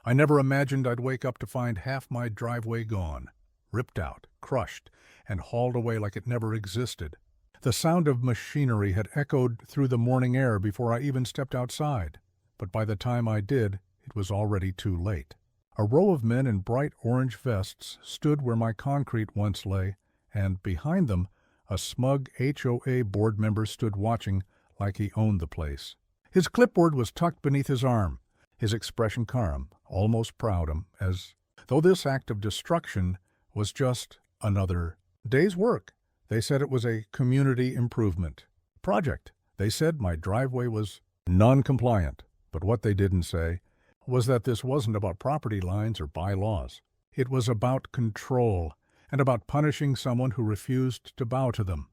I never imagined I'd wake up to find half my driveway gone, ripped out, crushed, and hauled away like it never existed. The sound of machinery had echoed through the morning air before I even stepped outside, but by the time I did, it was already too late. A row of men in bright orange vests stood where my concrete once lay, and behind them, a smug HOA board member stood watching like he owned the place. His clipboard was tucked beneath his arm, his expression calm, almost proud, as though this act of destruction was just another day's work. They said it was a community improvement project. They said my driveway was non-compliant, but what they didn't say was that this wasn't about property lines or bylaws. It was about control and about punishing someone who refused to bow to them.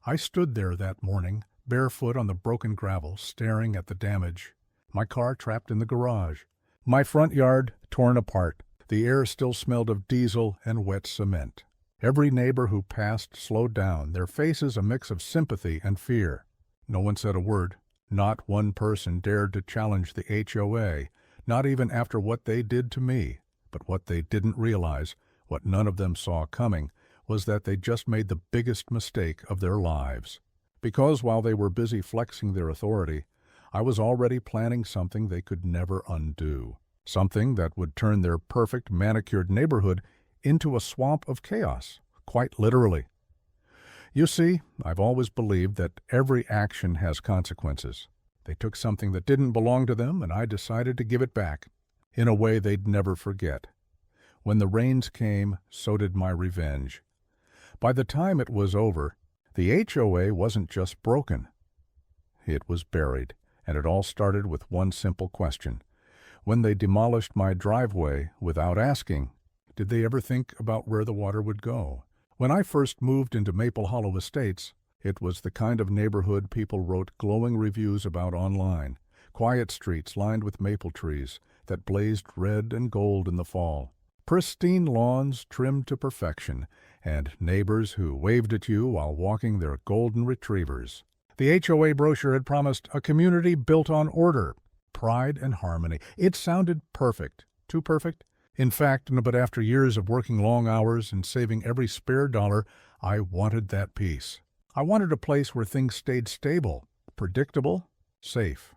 I stood there that morning, barefoot on the broken gravel, staring at the damage. My car trapped in the garage. My front yard torn apart. The air still smelled of diesel and wet cement. Every neighbor who passed slowed down, their faces a mix of sympathy and fear. No one said a word. Not one person dared to challenge the HOA, not even after what they did to me. But what they didn't realize, what none of them saw coming, was that they just made the biggest mistake of their lives. Because while they were busy flexing their authority, I was already planning something they could never undo. Something that would turn their perfect, manicured neighborhood into a swamp of chaos, quite literally. You see, I've always believed that every action has consequences. They took something that didn't belong to them, and I decided to give it back, in a way they'd never forget. When the rains came, so did my revenge. By the time it was over, the HOA wasn't just broken. It was buried, and it all started with one simple question. When they demolished my driveway without asking, did they ever think about where the water would go? When I first moved into Maple Hollow Estates, it was the kind of neighborhood people wrote glowing reviews about online. Quiet streets lined with maple trees that blazed red and gold in the fall. Pristine lawns trimmed to perfection, and neighbors who waved at you while walking their golden retrievers. The HOA brochure had promised a community built on order, pride, and harmony. It sounded perfect. Too perfect? In fact, but after years of working long hours and saving every spare dollar, I wanted that peace. I wanted a place where things stayed stable, predictable, safe.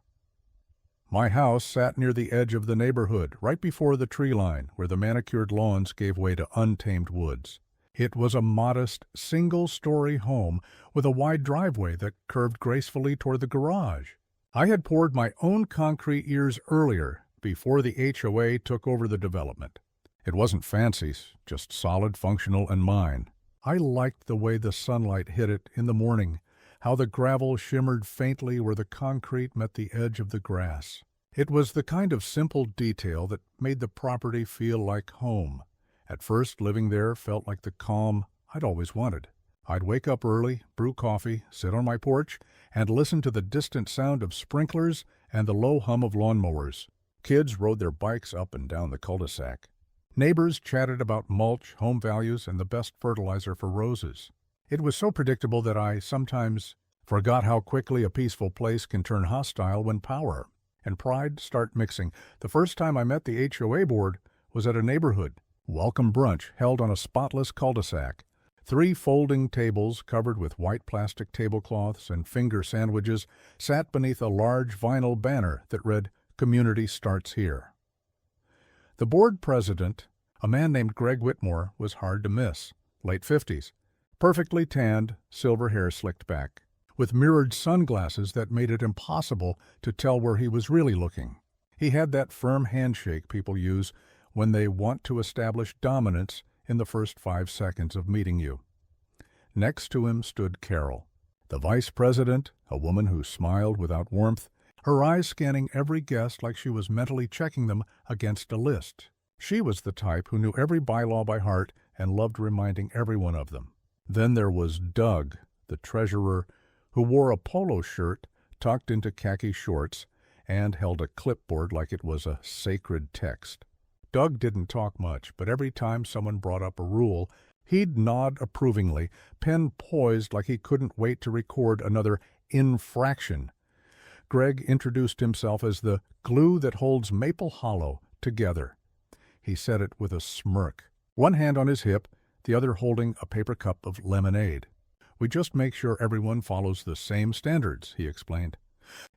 My house sat near the edge of the neighborhood, right before the tree line, where the manicured lawns gave way to untamed woods. It was a modest, single-story home with a wide driveway that curved gracefully toward the garage. I had poured my own concrete years earlier, before the HOA took over the development. It wasn't fancy, just solid, functional, and mine. I liked the way the sunlight hit it in the morning, how the gravel shimmered faintly where the concrete met the edge of the grass. It was the kind of simple detail that made the property feel like home. At first, living there felt like the calm I'd always wanted. I'd wake up early, brew coffee, sit on my porch, and listen to the distant sound of sprinklers and the low hum of lawnmowers. Kids rode their bikes up and down the cul-de-sac. Neighbors chatted about mulch, home values, and the best fertilizer for roses. It was so predictable that I sometimes forgot how quickly a peaceful place can turn hostile when power and pride start mixing. The first time I met the HOA board was at a neighborhood welcome brunch held on a spotless cul-de-sac. 3 folding tables covered with white plastic tablecloths and finger sandwiches sat beneath a large vinyl banner that read, "Community starts here." The board president, a man named Greg Whitmore, was hard to miss. Late 50s, perfectly tanned, silver hair slicked back, with mirrored sunglasses that made it impossible to tell where he was really looking. He had that firm handshake people use when they want to establish dominance in the first 5 seconds of meeting you. Next to him stood Carol, the vice president, a woman who smiled without warmth, her eyes scanning every guest like she was mentally checking them against a list. She was the type who knew every bylaw by heart and loved reminding everyone of them. Then there was Doug, the treasurer, who wore a polo shirt tucked into khaki shorts and held a clipboard like it was a sacred text. Doug didn't talk much, but every time someone brought up a rule, he'd nod approvingly, pen poised like he couldn't wait to record another infraction. Greg introduced himself as the glue that holds Maple Hollow together." He said it with a smirk, one hand on his hip, the other holding a paper cup of lemonade. "We just make sure everyone follows the same standards," he explained.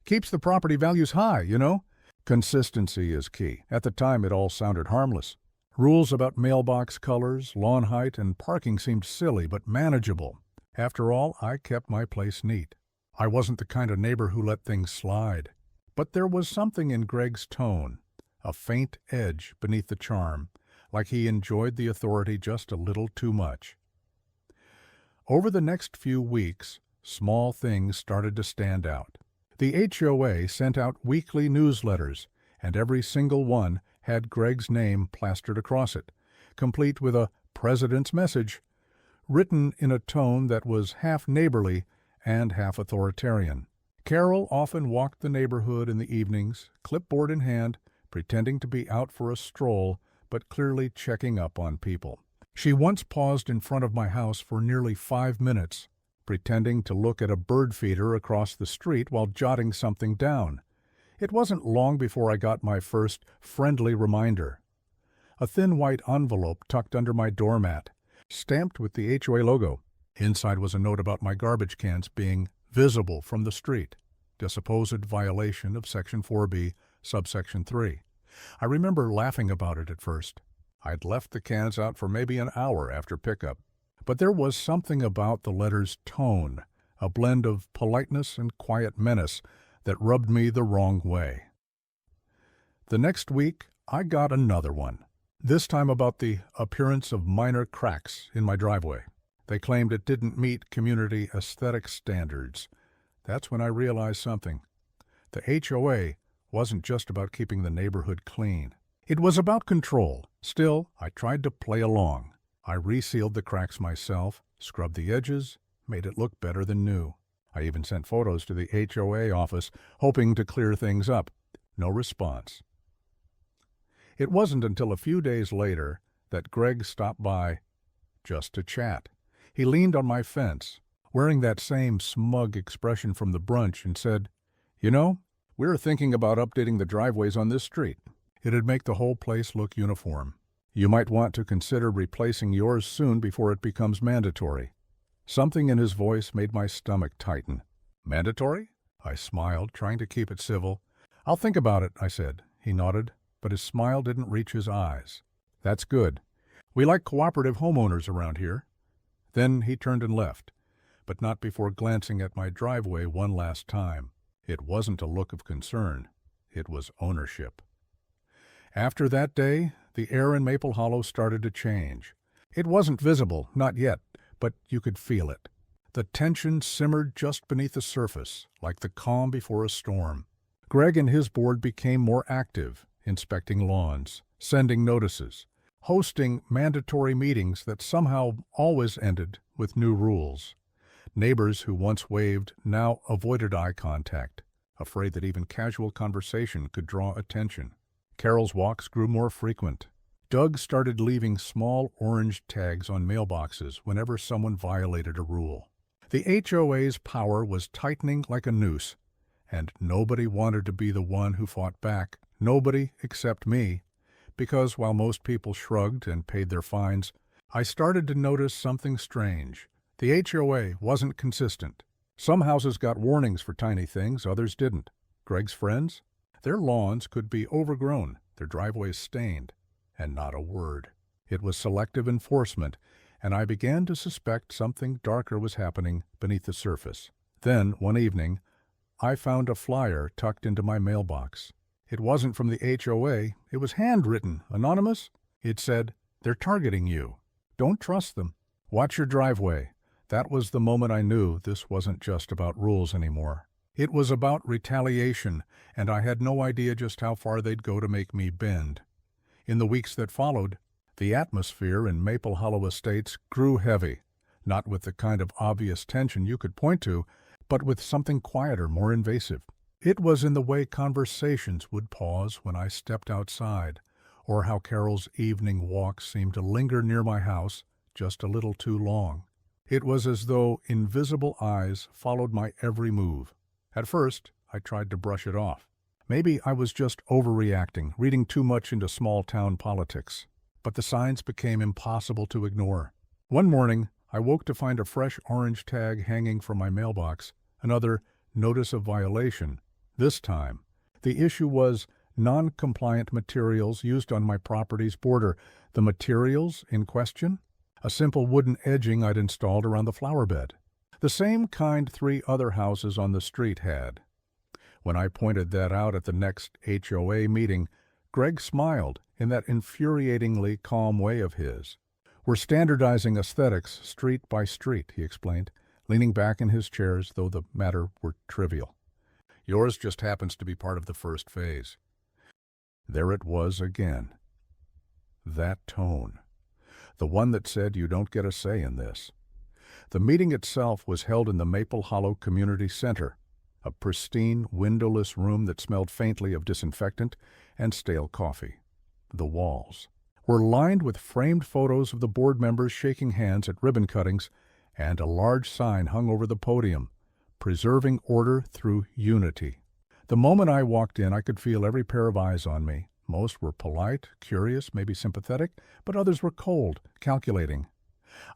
"Keeps the property values high, you know. Consistency is key." At the time, it all sounded harmless. Rules about mailbox colors, lawn height, and parking seemed silly but manageable. After all, I kept my place neat. I wasn't the kind of neighbor who let things slide. But there was something in Greg's tone, a faint edge beneath the charm, like he enjoyed the authority just a little too much. Over the next few weeks, small things started to stand out. The HOA sent out weekly newsletters, and every single one had Greg's name plastered across it, complete with a president's message, written in a tone that was half neighborly and half authoritarian. Carol often walked the neighborhood in the evenings, clipboard in hand, pretending to be out for a stroll, but clearly checking up on people. She once paused in front of my house for nearly 5 minutes, pretending to look at a bird feeder across the street while jotting something down. It wasn't long before I got my first friendly reminder. A thin white envelope tucked under my doormat, stamped with the HOA logo. Inside was a note about my garbage cans being visible from the street, a supposed violation of Section 4B, subsection 3. I remember laughing about it at first. I'd left the cans out for maybe an hour after pickup. But there was something about the letter's tone, a blend of politeness and quiet menace, that rubbed me the wrong way. The next week, I got another one, this time about the appearance of minor cracks in my driveway. They claimed it didn't meet community aesthetic standards. That's when I realized something. The HOA wasn't just about keeping the neighborhood clean. It was about control. Still, I tried to play along. I resealed the cracks myself, scrubbed the edges, made it look better than new. I even sent photos to the HOA office, hoping to clear things up. No response. It wasn't until a few days later that Greg stopped by just to chat. He leaned on my fence, wearing that same smug expression from the brunch, and said, "You know, we're thinking about updating the driveways on this street. It'd make the whole place look uniform. You might want to consider replacing yours soon before it becomes mandatory." Something in his voice made my stomach tighten. "Mandatory?" I smiled, trying to keep it civil. "I'll think about it," I said. He nodded, but his smile didn't reach his eyes. "That's good. We like cooperative homeowners around here." Then he turned and left, but not before glancing at my driveway one last time. It wasn't a look of concern. It was ownership. After that day, the air in Maple Hollow started to change. It wasn't visible, not yet, but you could feel it. The tension simmered just beneath the surface, like the calm before a storm. Greg and his board became more active, inspecting lawns, sending notices, hosting mandatory meetings that somehow always ended with new rules. Neighbors who once waved now avoided eye contact, afraid that even casual conversation could draw attention. Carol's walks grew more frequent. Doug started leaving small orange tags on mailboxes whenever someone violated a rule. The HOA's power was tightening like a noose, and nobody wanted to be the one who fought back. Nobody except me, because while most people shrugged and paid their fines, I started to notice something strange. The HOA wasn't consistent. Some houses got warnings for tiny things, others didn't. Greg's friends? Their lawns could be overgrown, their driveways stained, and not a word. It was selective enforcement, and I began to suspect something darker was happening beneath the surface. Then, one evening, I found a flyer tucked into my mailbox. It wasn't from the HOA, it was handwritten, anonymous. It said, "They're targeting you. Don't trust them. Watch your driveway." That was the moment I knew this wasn't just about rules anymore. It was about retaliation, and I had no idea just how far they'd go to make me bend. In the weeks that followed, the atmosphere in Maple Hollow Estates grew heavy, not with the kind of obvious tension you could point to, but with something quieter, more invasive. It was in the way conversations would pause when I stepped outside, or how Carol's evening walks seemed to linger near my house just a little too long. It was as though invisible eyes followed my every move. At first, I tried to brush it off. Maybe I was just overreacting, reading too much into small-town politics. But the signs became impossible to ignore. One morning, I woke to find a fresh orange tag hanging from my mailbox, another notice of violation. This time, the issue was non-compliant materials used on my property's border. The materials in question? A simple wooden edging I'd installed around the flower bed. The same kind 3 other houses on the street had. When I pointed that out at the next HOA meeting, Greg smiled in that infuriatingly calm way of his. "We're standardizing aesthetics street by street," he explained, leaning back in his chair as though the matter were trivial. "Yours just happens to be part of the first phase." There it was again. That tone. The one that said you don't get a say in this. The meeting itself was held in the Maple Hollow Community Center, a pristine, windowless room that smelled faintly of disinfectant and stale coffee. The walls were lined with framed photos of the board members shaking hands at ribbon cuttings, and a large sign hung over the podium, "Preserving Order Through Unity." The moment I walked in, I could feel every pair of eyes on me. Most were polite, curious, maybe sympathetic, but others were cold, calculating.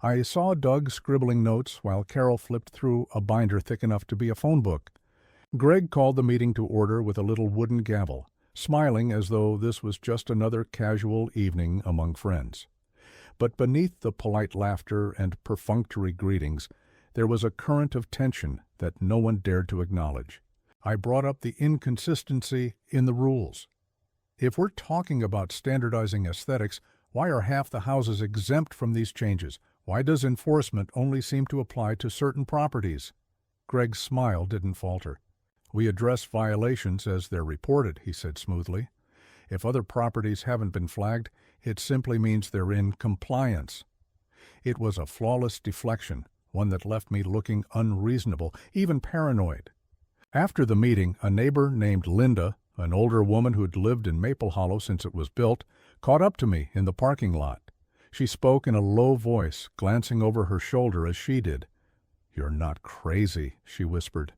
I saw Doug scribbling notes while Carol flipped through a binder thick enough to be a phone book. Greg called the meeting to order with a little wooden gavel, smiling as though this was just another casual evening among friends. But beneath the polite laughter and perfunctory greetings, there was a current of tension that no one dared to acknowledge. I brought up the inconsistency in the rules. If we're talking about standardizing aesthetics, why are half the houses exempt from these changes? Why does enforcement only seem to apply to certain properties? Greg's smile didn't falter. "We address violations as they're reported," he said smoothly. "If other properties haven't been flagged, it simply means they're in compliance." It was a flawless deflection, one that left me looking unreasonable, even paranoid. After the meeting, a neighbor named Linda, an older woman who'd lived in Maple Hollow since it was built, caught up to me in the parking lot. She spoke in a low voice, glancing over her shoulder as she did. "You're not crazy," she whispered.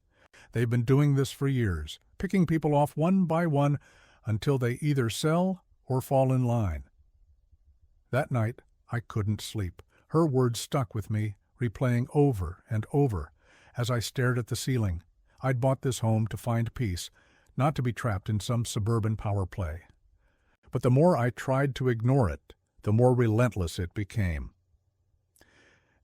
"They've been doing this for years, picking people off one by one until they either sell or fall in line." That night, I couldn't sleep. Her words stuck with me, replaying over and over as I stared at the ceiling. I'd bought this home to find peace, not to be trapped in some suburban power play. But the more I tried to ignore it, the more relentless it became.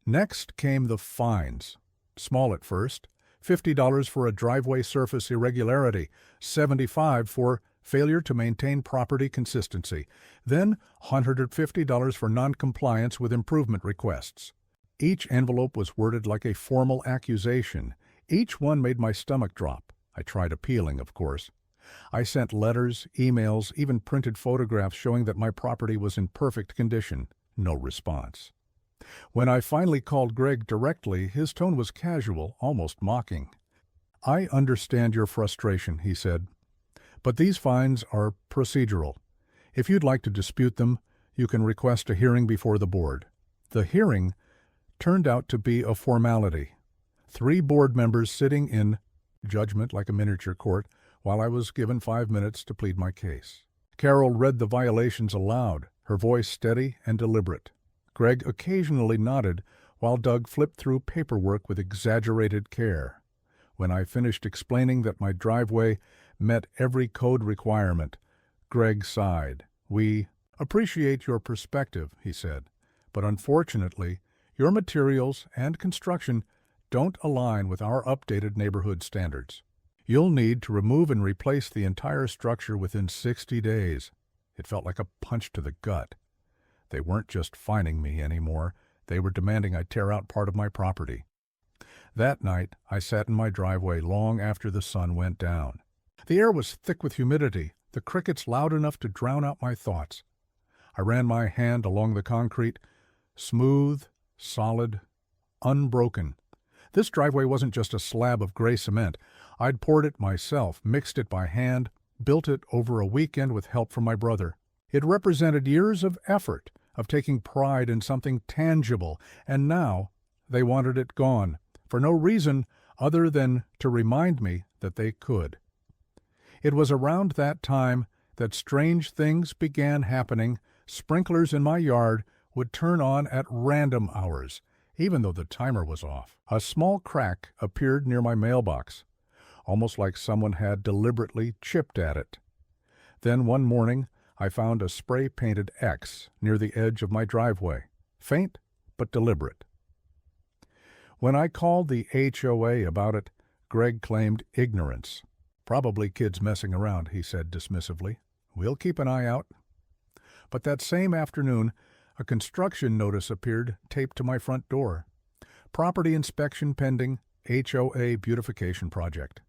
Next came the fines. Small at first. $50 for a driveway surface irregularity, $75 for failure to maintain property consistency, then $150 for noncompliance with improvement requests. Each envelope was worded like a formal accusation. Each one made my stomach drop. I tried appealing, of course. I sent letters, emails, even printed photographs showing that my property was in perfect condition. No response. When I finally called Greg directly, his tone was casual, almost mocking. "I understand your frustration," he said, "but these fines are procedural. If you'd like to dispute them, you can request a hearing before the board." The hearing turned out to be a formality. 3 board members sitting in judgment like a miniature court while I was given 5 minutes to plead my case. Carol read the violations aloud, her voice steady and deliberate. Greg occasionally nodded while Doug flipped through paperwork with exaggerated care. When I finished explaining that my driveway met every code requirement, Greg sighed. "We appreciate your perspective," he said, "but unfortunately, your materials and construction don't align with our updated neighborhood standards. You'll need to remove and replace the entire structure within 60 days. It felt like a punch to the gut. They weren't just fining me anymore. They were demanding I tear out part of my property. That night, I sat in my driveway long after the sun went down. The air was thick with humidity, the crickets loud enough to drown out my thoughts. I ran my hand along the concrete, smooth, solid, unbroken. This driveway wasn't just a slab of gray cement. I'd poured it myself, mixed it by hand, built it over a weekend with help from my brother. It represented years of effort, of taking pride in something tangible, and now they wanted it gone, for no reason other than to remind me that they could. It was around that time that strange things began happening. Sprinklers in my yard would turn on at random hours, even though the timer was off. A small crack appeared near my mailbox, almost like someone had deliberately chipped at it. Then one morning, I found a spray-painted X near the edge of my driveway, faint but deliberate. When I called the HOA about it, Greg claimed ignorance. "Probably kids messing around," he said dismissively. "We'll keep an eye out." But that same afternoon, a construction notice appeared taped to my front door. "Property inspection pending, HOA beautification project."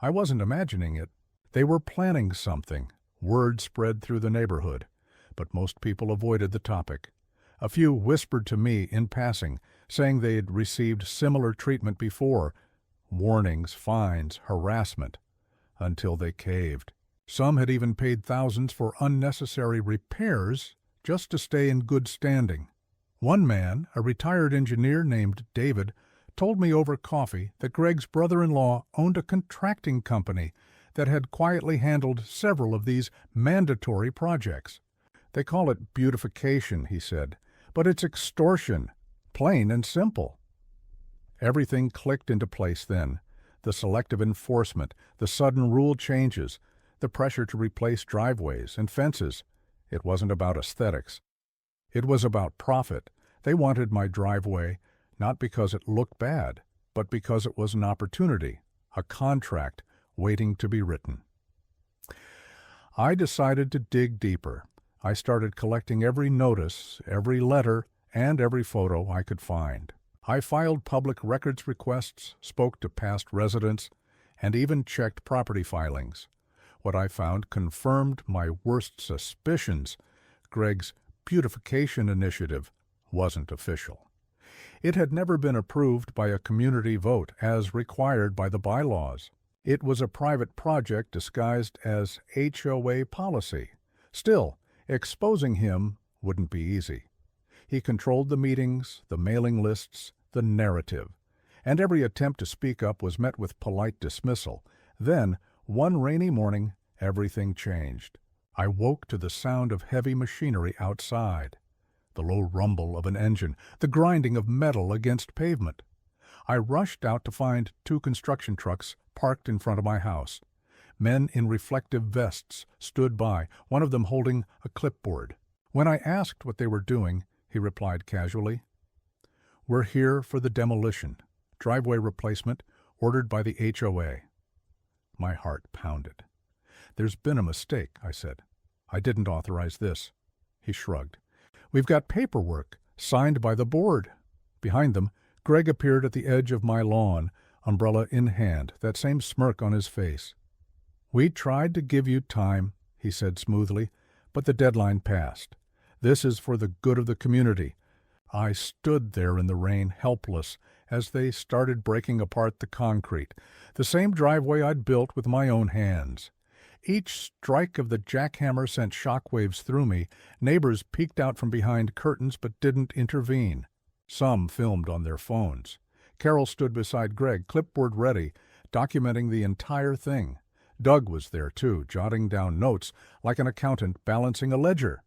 I wasn't imagining it. They were planning something. Word spread through the neighborhood, but most people avoided the topic. A few whispered to me in passing, saying they had received similar treatment before, warnings, fines, harassment, until they caved. Some had even paid thousands for unnecessary repairs just to stay in good standing. One man, a retired engineer named David, told me over coffee that Greg's brother-in-law owned a contracting company that had quietly handled several of these mandatory projects. "They call it beautification," he said, "but it's extortion, plain and simple." Everything clicked into place then. The selective enforcement, the sudden rule changes, the pressure to replace driveways and fences. It wasn't about aesthetics. It was about profit. They wanted my driveway not because it looked bad, but because it was an opportunity, a contract waiting to be written. I decided to dig deeper. I started collecting every notice, every letter, and every photo I could find. I filed public records requests, spoke to past residents, and even checked property filings. What I found confirmed my worst suspicions. Greg's beautification initiative wasn't official. It had never been approved by a community vote as required by the bylaws. It was a private project disguised as HOA policy. Still, exposing him wouldn't be easy. He controlled the meetings, the mailing lists, the narrative, and every attempt to speak up was met with polite dismissal. Then, one rainy morning, everything changed. I woke to the sound of heavy machinery outside, the low rumble of an engine, the grinding of metal against pavement. I rushed out to find 2 construction trucks parked in front of my house. Men in reflective vests stood by, one of them holding a clipboard. When I asked what they were doing, he replied casually, "We're here for the demolition, driveway replacement, ordered by the HOA." My heart pounded. "There's been a mistake," I said. "I didn't authorize this." He shrugged. "We've got paperwork, signed by the board." Behind them, Greg appeared at the edge of my lawn, umbrella in hand, that same smirk on his face. "We tried to give you time," he said smoothly, "but the deadline passed. This is for the good of the community." I stood there in the rain, helpless, as they started breaking apart the concrete, the same driveway I'd built with my own hands. Each strike of the jackhammer sent shockwaves through me. Neighbors peeked out from behind curtains but didn't intervene. Some filmed on their phones. Carol stood beside Greg, clipboard ready, documenting the entire thing. Doug was there too, jotting down notes like an accountant balancing a ledger.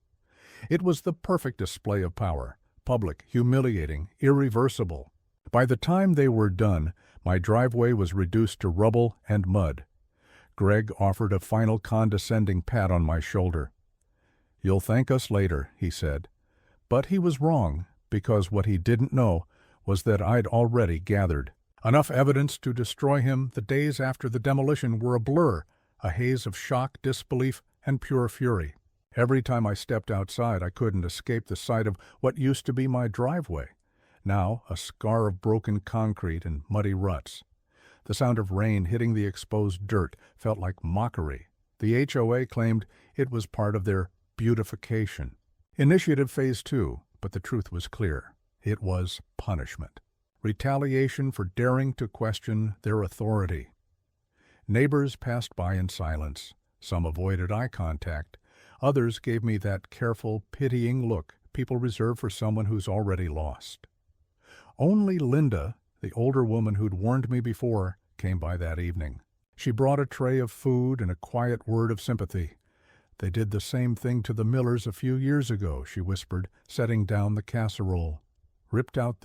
It was the perfect display of power, public, humiliating, irreversible. By the time they were done, my driveway was reduced to rubble and mud. Greg offered a final condescending pat on my shoulder. "You'll thank us later," he said. But he was wrong, because what he didn't know was that I'd already gathered enough evidence to destroy him. The days after the demolition were a blur, a haze of shock, disbelief, and pure fury. Every time I stepped outside, I couldn't escape the sight of what used to be my driveway, now a scar of broken concrete and muddy ruts. The sound of rain hitting the exposed dirt felt like mockery. The HOA claimed it was part of their beautification. Initiative Phase 2, but the truth was clear. It was punishment. Retaliation for daring to question their authority. Neighbors passed by in silence. Some avoided eye contact. Others gave me that careful, pitying look people reserve for someone who's already lost. Only Linda, the older woman who'd warned me before, came by that evening. She brought a tray of food and a quiet word of sympathy. "They did the same thing to the Millers a few years ago," she whispered, setting down the casserole. "Ripped out